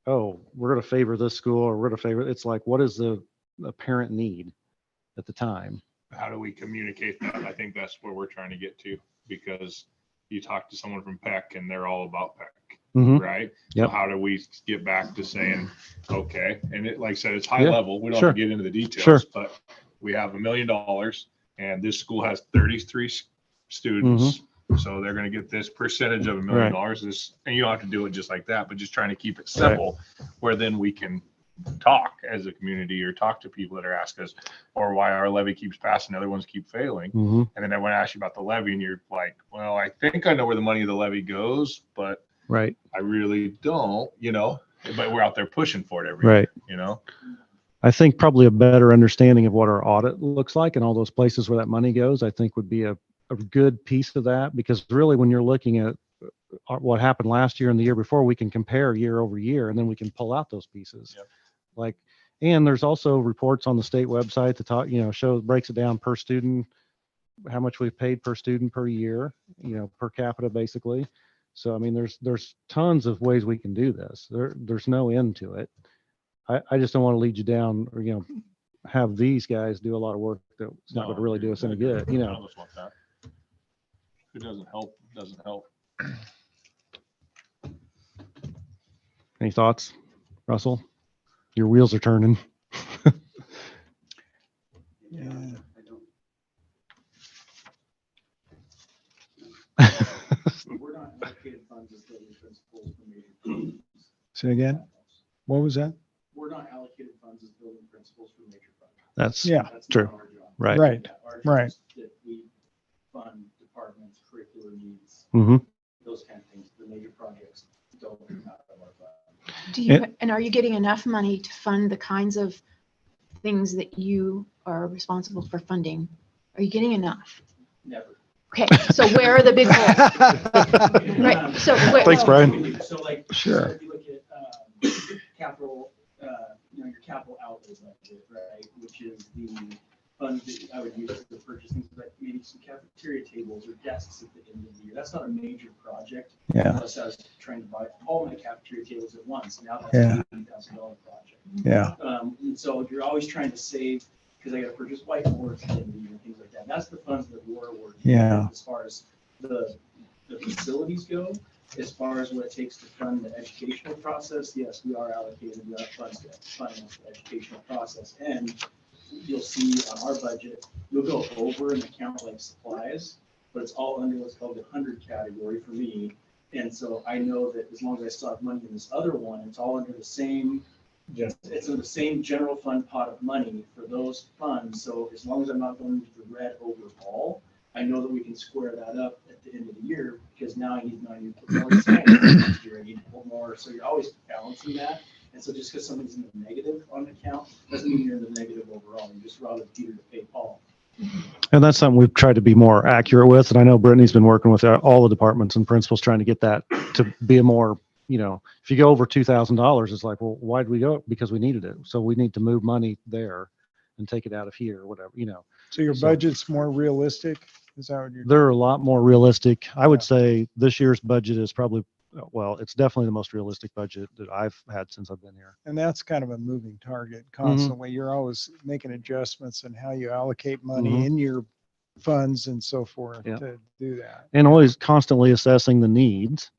oh, we're going to favor this school or we're going to favor, it's like, what is the parent need at the time? how do we communicate that? I think that's where we're trying to get to, because you talk to someone from Peck and they're all about Peck, Mhm. right? Yep. So how do we get back to saying, okay, and it, like I said, it's high Yeah, level. We don't sure. have to get into the details, Sure. but we have $1 million and this school has 33 students. So they're going to get this percentage of $1 million. This, and you don't have to do it just like that, but just trying to keep it simple where then we can talk as a community or talk to people that are asking us, or why our levy keeps passing, other ones keep failing. Mhm. And then I want to ask you about the levy and you're like, well, I think I know where the money of the levy goes, but Right. I really don't, you know, but we're out there pushing for it every Right. year, you know? I think probably a better understanding of what our audit looks like and all those places where that money goes, I think would be a good piece of that, because really when you're looking at what happened last year and the year before, we can compare year over year and then we can pull out those pieces. Yep. Like, and there's also reports on the state website that talk, you know, breaks it down per student, how much we've paid per student per year, per capita basically. So, I mean, there's tons of ways we can do this. There's no end to it. I just don't want to lead you down or, have these guys do a lot of work that's not going to really do us any good, None of us want that. If it doesn't help, it doesn't help. Any thoughts, Russell? Your wheels are turning. Yeah. We're not allocated funds as building principals for major projects. Say again? What was that? We're not allocated funds as building principals for major projects. That's Yeah. That's true. not our job. Right. Right. Our job Right. is that we fund departments, curricular needs, Mm-hmm. those kind of things. The major projects don't come out of our fund. Do you, and are you getting enough money to fund the kinds of things that you are responsible for funding? Are you getting enough? Never. Okay, so where are the big holes? Right, so where, Thanks, Brian. So like, Sure. if you look at capital, your capital outlay budget, right, which is the funds that I would use to purchase things like maybe some cafeteria tables or desks at the end of the year. That's not a major project. Yeah. Unless I was trying to buy all my cafeteria tables at once. Now that's Yeah. an $80,000 project. Yeah. And so you're always trying to save because I got to purchase whiteboards at the end of the year and things like that. That's the funds that we're working Yeah. with as far as the facilities go. As far as what it takes to fund the educational process, yes, we are allocated, we are funds to finance the educational process. And you'll see on our budget, you'll go over an account like supplies, but it's all under what's called the 100 category for me. And so I know that as long as I still have money in this other one, it's all under the same, it's in the same general fund pot of money for those funds. So as long as I'm not going into the red overall, I know that we can square that up at the end of the year because now I need to put more science next year. I need to put more. So you're always balancing that. And so just because something's in the negative on the account doesn't mean you're in the negative overall. You just robbed Peter to pay Paul. And that's something we've tried to be more accurate with. And I know Brittany's been working with all the departments and principals trying to get that to be a more, if you go over $2,000, it's like, well, why did we go? Because we needed it. So we need to move money there and take it out of here or whatever, So your budget's more realistic? Is that what you're? They're a lot more realistic. I would say this year's budget is probably, well, it's definitely the most realistic budget that I've had since I've been here. And that's kind of a moving target constantly. You're always making adjustments in how you allocate money in your funds and so forth to do that. And always constantly assessing the needs.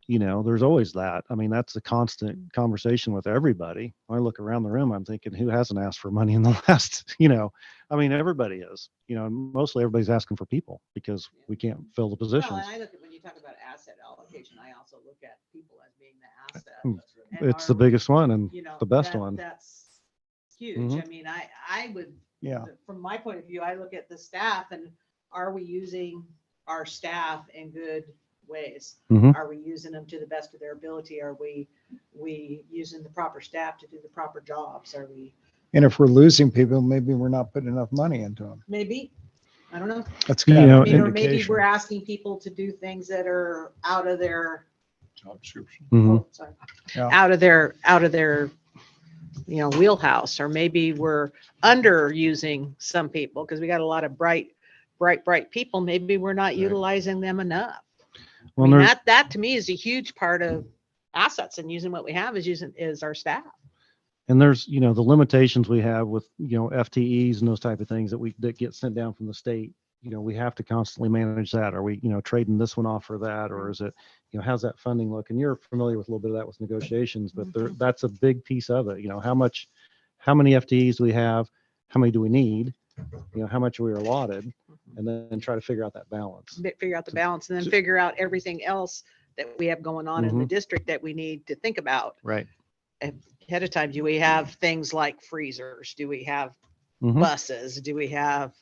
There's always that. I mean, that's a constant conversation with everybody. When I look around the room, I'm thinking, who hasn't asked for money in the last, I mean, everybody is, and mostly everybody's asking for people because we can't fill the positions. Well, and I look at, when you talk about asset allocation, I also look at people as being the asset. It's the biggest one and the best one. That's huge. I mean, I would, from my point of view, I look at the staff and are we using our staff in good ways? Are we using them to the best of their ability? Are we using the proper staff to do the proper jobs? Are we? And if we're losing people, maybe we're not putting enough money into them. Maybe, I don't know. That's kind of an or maybe indication. we're asking people to do things that are out of their Job description. oh, sorry, out of their wheelhouse, or maybe we're underusing some people because we got a lot of bright people. Maybe we're not utilizing them enough. Well, I mean, that to me is a huge part of assets, and using what we have is our staff. And there's, the limitations we have with, FTEs and those type of things that get sent down from the state. We have to constantly manage that. Are we, trading this one off for that? Or is it, how's that funding look? And you're familiar with a little bit of that with negotiations, but that's a big piece of it. How many FTEs do we have? How many do we need? How much we are allotted, and then try to figure out that balance. Figure out the balance, and then figure out everything else that we have going on in the district that we need to think about. Right. Ahead of time. Do we have things like freezers? Do we have buses? Do we have,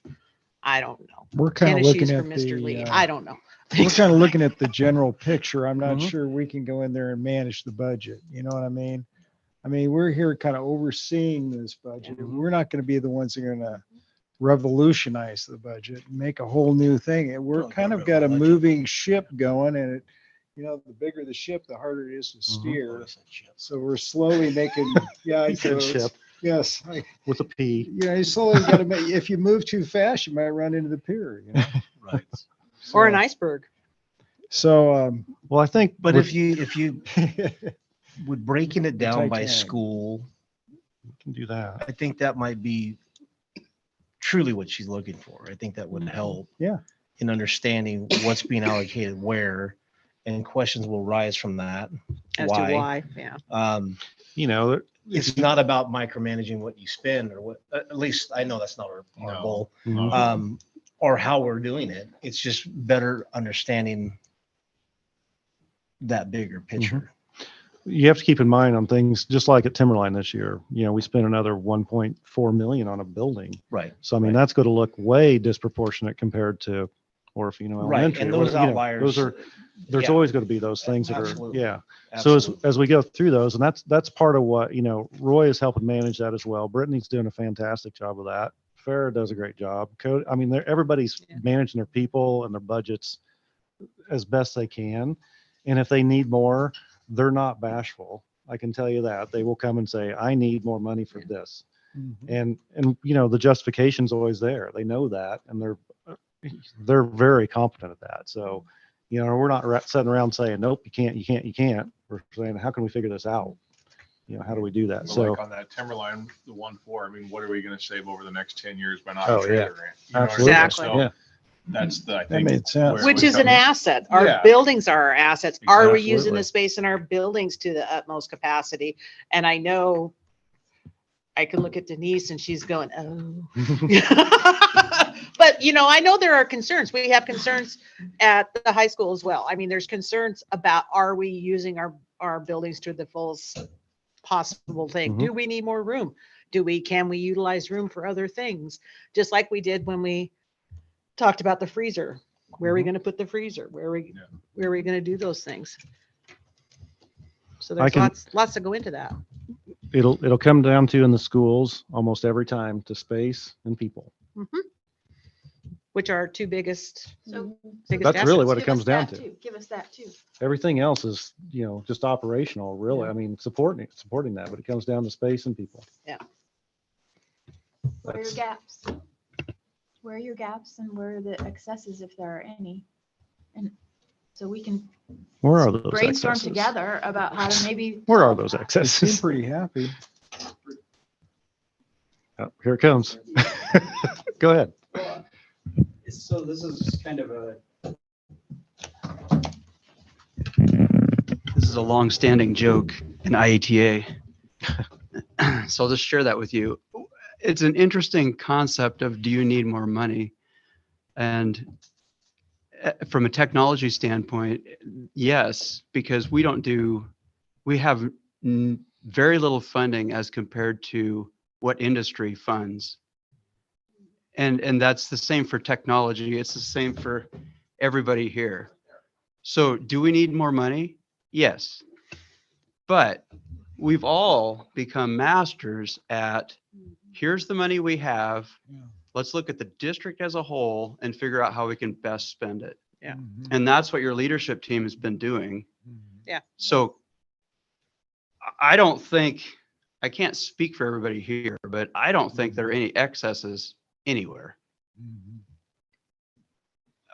I don't know. We're kind of looking at Mr. Lee. I don't know. We're kind of looking at the general picture. I'm not sure we can go in there and manage the budget. You know what I mean? I mean, we're here kind of overseeing this budget. We're not going to be the ones that are going to revolutionize the budget and make a whole new thing. And we're kind of got a moving ship going, and it, the bigger the ship, the harder it is to steer. So we're slowly making, Good ship. Yes. with a P. You know, you slowly got to make, if you move too fast, you might run into the pier, you know? Right. Or an So- iceberg. So, Well, I think, But with- if you would breaking it The down by Titanic. school, we can do that. I think that might be truly what she's looking for. I think that would help. Yeah. In understanding what's being allocated where, and questions will rise from that. As to why, yeah. You know, It's not about micromanaging what you spend or what, at least I know that's not our No. goal. Mhm. Or how we're doing it. It's just better understanding that bigger picture. you have to keep in mind on things just like at Timberline this year, you know, we spent another 1.4 million on a building. Right. So, I mean, Right. that's going to look way disproportionate compared to Orofino Right, Elementary. and those You know, outliers, those are, there's yeah. always going to be those things that Absolutely. are, yeah. Absolutely. So as we go through those, and that's part of what, you know, Roy is helping manage that as well. Brittany's doing a fantastic job of that. Farrah does a great job. Cody, I mean, everybody's managing their people and their budgets as best they can. And if they need more, they're not bashful. I can tell you that. They will come and say, I need more money for this. And you know, the justification's always there. They know that, and they're very competent at that. So, you know, we're not sitting around saying, nope, you can't. We're saying, how can we figure this out? You know, how do we do that? But So, like on that Timberline, the 1.4, I mean, what are we going to save over the next 10 years by not Oh, a trailer yeah. grant? You know what I mean? Absolutely. Exactly. So Yeah. that's the, I That think. made sense. where Which we is an come- asset. Our Yeah. buildings are our assets. Are we using Absolutely. the space in our buildings to the utmost capacity? And I know I can look at Denise and she's going, oh. But, you know, I know there are concerns. We have concerns at the high school as well. I mean, there's concerns about, are we using our buildings to the fullest possible thing? Mhm. Do we need more room? Can we utilize room for other things? Just like we did when we talked about the freezer. Where are we going to put the freezer? Where are we going to do those things? So there's can- lots to go into that. it'll come down to in the schools almost every time to space and people. Which are our two biggest So That's really assets. what it comes down to. Give us that too. Everything else is, you know, just operational, really. I mean, supporting that, but it comes down to space and people. Where are your That's- gaps? Where are your gaps and where are the excesses if there are any? And so we can Where are those brainstorm excesses? together about how to maybe. Where are those Seem excesses? pretty happy. Oh, here it comes. Go ahead. So this is kind of this is a long-standing joke in IETA. So I'll just share that with you. It's an interesting concept of, do you need more money? And from a technology standpoint, yes, because we have very little funding as compared to what industry funds. And that's the same for technology. It's the same for everybody here. So do we need more money? Yes. But we've all become masters at, here's the money we have. Let's look at the district as a whole and figure out how we can best spend it. Yeah. And that's what your leadership team has been doing. Yeah. So I don't think, I can't speak for everybody here, but I don't think there are any excesses anywhere.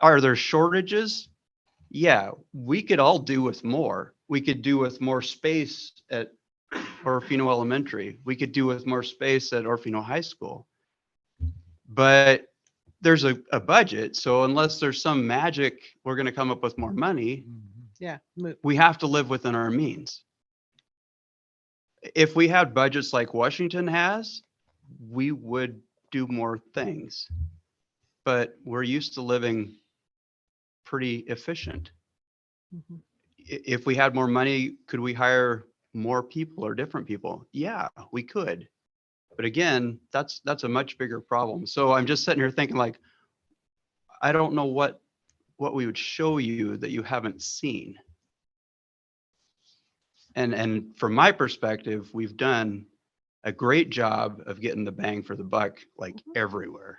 Are there shortages? Yeah, we could all do with more. We could do with more space at Orofino Elementary. We could do with more space at Orofino High School. But there's a budget. So unless there's some magic, we're going to come up with more money. Yeah. We have to live within our means. If we had budgets like Washington has, we would do more things. But we're used to living pretty efficient. If we had more money, could we hire more people or different people? Yeah, we could. But again, that's a much bigger problem. So I'm just sitting here thinking, like, I don't know what we would show you that you haven't seen. And from my perspective, we've done a great job of getting the bang for the buck, like everywhere.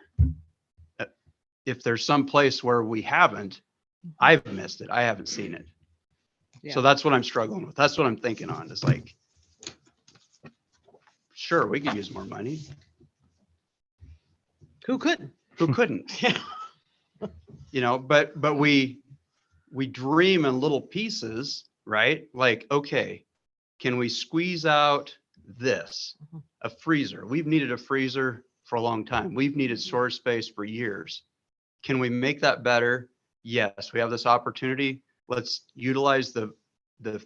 If there's some place where we haven't, I've missed it. I haven't seen it. So that's what I'm struggling with. That's what I'm thinking on. Is like, Sure, we could use more money. Who couldn't? Who couldn't? You know, but we dream in little pieces, right? Like, okay, can we squeeze out this? A freezer. We've needed a freezer for a long time. We've needed storage space for years. Can we make that better? Yes, we have this opportunity. Let's utilize the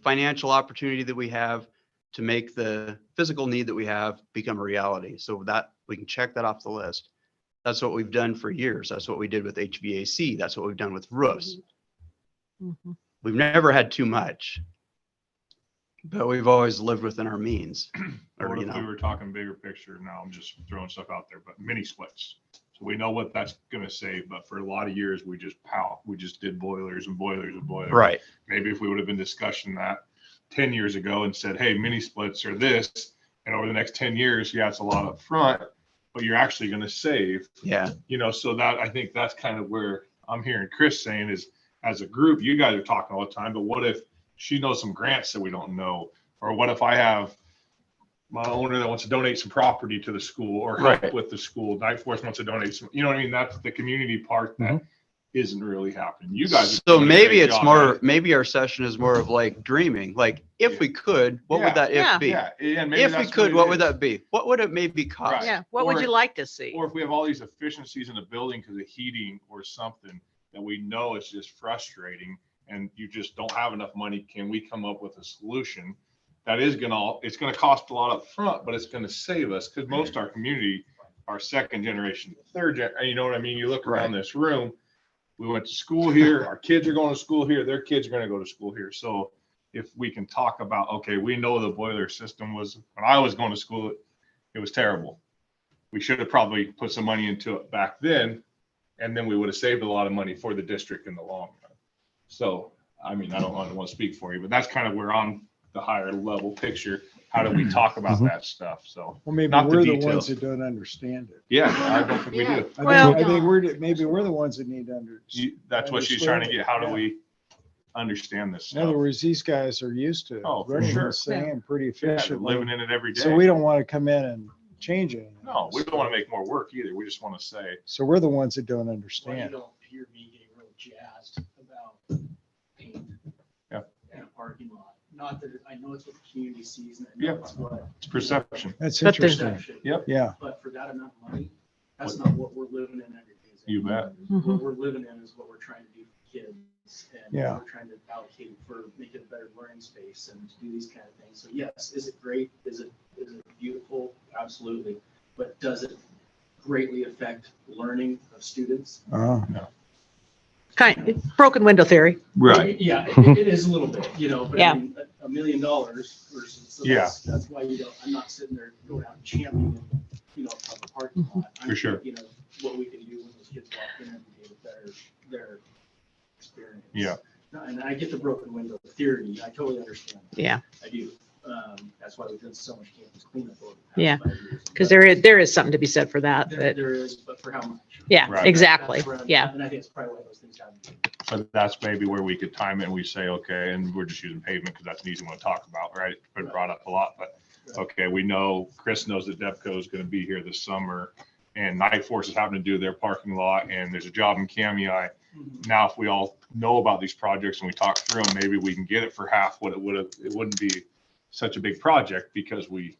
financial opportunity that we have to make the physical need that we have become a reality. So that we can check that off the list. That's what we've done for years. That's what we did with HVAC. That's what we've done with roofs. Mhm. We've never had too much, but we've always lived within our means. What Or, you if we know, were talking bigger picture? Now I'm just throwing stuff out there, but mini splits. So we know what that's going to save, but for a lot of years we just did boilers and boilers and boilers. right. Maybe if we would have been discussing that 10 years ago and said, hey, mini splits are this, and over the next 10 years, yeah, it's a lot up front, but you're actually going to save. Yeah. You know, so that I think that's kind of where I'm hearing Chris saying is, as a group, you guys are talking all the time, but what if she knows some grants that we don't know? Or what if I have my owner that wants to donate some property to the school or help Right. with the school? Night Force wants to donate some, you know what I mean? That's the community part that isn't really happening. You guys. are So doing a maybe great it's job more, at it. maybe our session is more of like dreaming. Like, if we could, what would that Yeah. if be? Yeah, and maybe If we that's could, it what would is. that be? What would it maybe cost? Right. Yeah. What would Or- you like to see? Or if we have all these efficiencies in the building because of heating or something that we know is just frustrating and you just don't have enough money, can we come up with a solution that is it's gonna cost a lot up front, but it's gonna save us? Because most of our community are second generation, third gen, you know what I mean? You look around this room, we went to school here, our kids are going to school here, their kids are gonna go to school here. So if we can talk about, okay, we know the boiler system was, when I was going to school, it was terrible. We should have probably put some money into it back then, and then we would have saved a lot of money for the district in the long run. So, I mean, I don't want to speak for you, but that's kind of where on the higher level picture, how do we talk about that stuff? So, Well, maybe not the we're the details. ones that don't understand it. yeah, I don't think we do. Well- I think maybe we're the ones that need to understand. That's what she's trying to get. How do Yeah. we understand this In other stuff? words, these guys are used to Oh, for running sure. this thing pretty Yeah, they're efficiently. living in it every day. So we don't want to come in and change it. No, we don't want to make more work either. We just want to say, So we're the ones that don't Well, you understand. don't hear me getting real jazzed about paint. Yeah. And a parking lot. Not that, I know it's what the community sees and I Yeah. know it's what. it's perception. That's But there's- interesting. Perception. Yep. Yeah. But for that amount of money, that's not what we're living in every day. You bet. What we're living in is what we're trying to do for kids. And Yeah. we're trying to allocate for, make it a better learning space and to do these kind of things. So yes, is it great? Is it beautiful? Absolutely. But does it greatly affect learning of students? Broken window theory. Yeah, it is a little bit, you know, but Yeah. I mean, $1 million versus, so Yeah. that's why you don't, I'm not sitting there going out and championing, you know, of a parking lot. I'm For sure. thinking of what we can do when those kids walk in every day with their experience. Yeah. No, and I get the broken window theory. I totally understand. Yeah. I do. That's why we've done so much campus cleanup over the past Yeah. 5 years. Because But there is something to be said for that. There, But there is, but for how much? yeah, Right. exactly. That's where I'm- Yeah. And I think it's probably why those things happen. But that's maybe where we could time it and we say, okay, and we're just using pavement because that's an easy one to talk about, right? It's been brought up a lot, but okay, we know, Chris knows that Depco is going to be here this summer and Night Force is having to do their parking lot and there's a job in Camei. Now, if we all know about these projects and we talk through them, maybe we can get it for half what it would have. It wouldn't be such a big project because we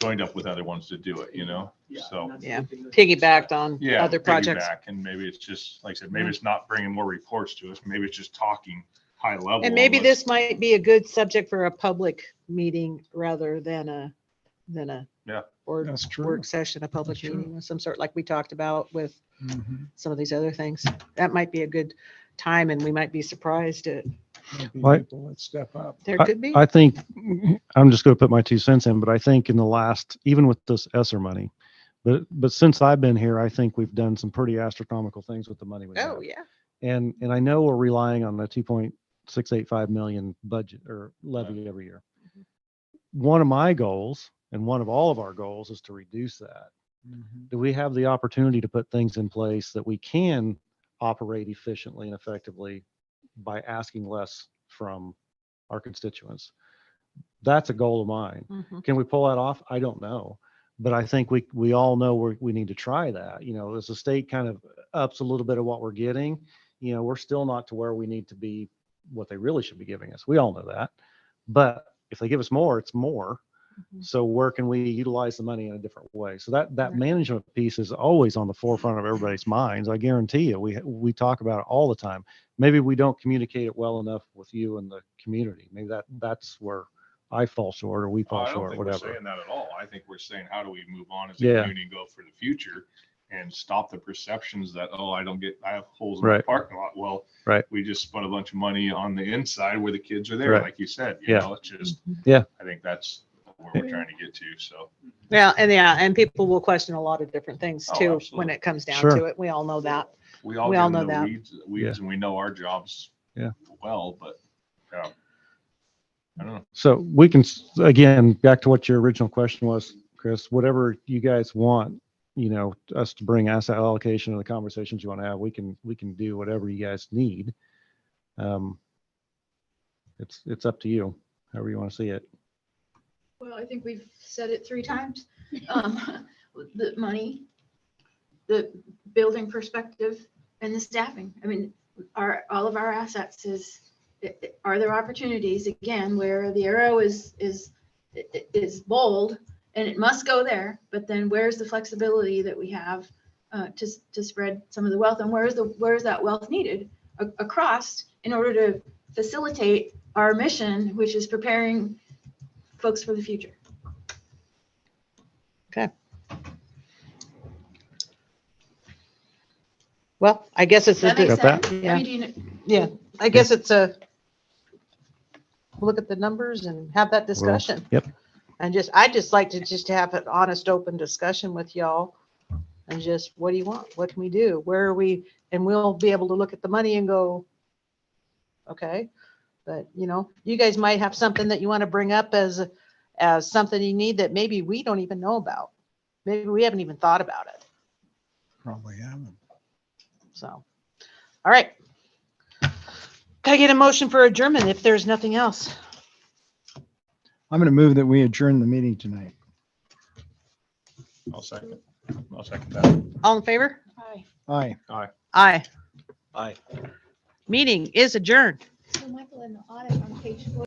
joined up with other ones to do it, you know? Yeah, So. and that's the Yeah. good thing that- Piggybacked on Yeah, other projects. piggyback, and maybe it's just, like I said, maybe it's not bringing more reports to us. Maybe it's just talking high level. And maybe unless- this might be a good subject for a public meeting rather than a Yeah. or That's true. work session, a public That's true. meeting of some sort, like we talked about with Mhm. some of these other things. That might be a good time and we might be surprised at, Might be Why- people that step up. there could be. I think, I'm just going to put my 2 cents in, but I think in the last, even with this ESSER money, but since I've been here, I think we've done some pretty astronomical things with the money we have. Oh, yeah. And I know we're relying on the 2.685 million budget or levy every year. One of my goals and one of all of our goals is to reduce that. Mhm. Do we have the opportunity to put things in place that we can operate efficiently and effectively by asking less from our constituents? That's a goal of mine. Mhm. Can we pull that off? I don't know. But I think we all know we need to try that. You know, as the state kind of ups a little bit of what we're getting, you know, we're still not to where we need to be, what they really should be giving us. We all know that. But if they give us more, it's more. So where can we utilize the money in a different way? So that management piece is always on the forefront of everybody's minds. I guarantee you, we talk about it all the time. Maybe we don't communicate it well enough with you and the community. Maybe that's where I fall short or we fall I don't short, think whatever. we're saying that at all. I think we're saying, how do we move on as a Yeah. community and go for the future and stop the perceptions that, oh, I have holes in my Right. parking lot. Well, Right. we just spent a bunch of money on the inside where the kids are there, Right. like you said, Yeah. it's just, Yeah. I think that's where we're trying to get to. So, And people will question a lot of different things Oh, too, when absolutely. it comes down Sure. to it. We all know that. we all We get all in know the that. weeds Yeah. and we know our jobs Yeah. well, but yeah, I don't know. So we can, again, back to what your original question was, Chris, whatever you guys want, you know, us to bring asset allocation to the conversations you want to have, we can do whatever you guys need. It's up to you, however you want to see it. Well, I think we've said it 3 times. The money, the building perspective, and the staffing. I mean, all of our assets are there opportunities, again, where the arrow is bold and it must go there, but then where's the flexibility that we have to spread some of the wealth, and where's that wealth needed across in order to facilitate our mission, which is preparing folks for the future. Okay. Well, I guess it's That makes Got that? sense? Yeah. I mean, do you know, Yeah, I guess it's look at the numbers and have that discussion. Yep. And I'd just like to just have an honest, open discussion with y'all. And just, what do you want? What can we do? Where are we? And we'll be able to look at the money and go, okay. But, you know, you guys might have something that you want to bring up as something you need that maybe we don't even know about. Maybe we haven't even thought about it. Probably haven't. So, all right. Can I get a motion for adjournment if there's nothing else? I'm going to move that we adjourn the meeting tonight. I'll second that. All in favor? Aye. Aye. Aye. Meeting is adjourned. So Michael, in the audit on page 4.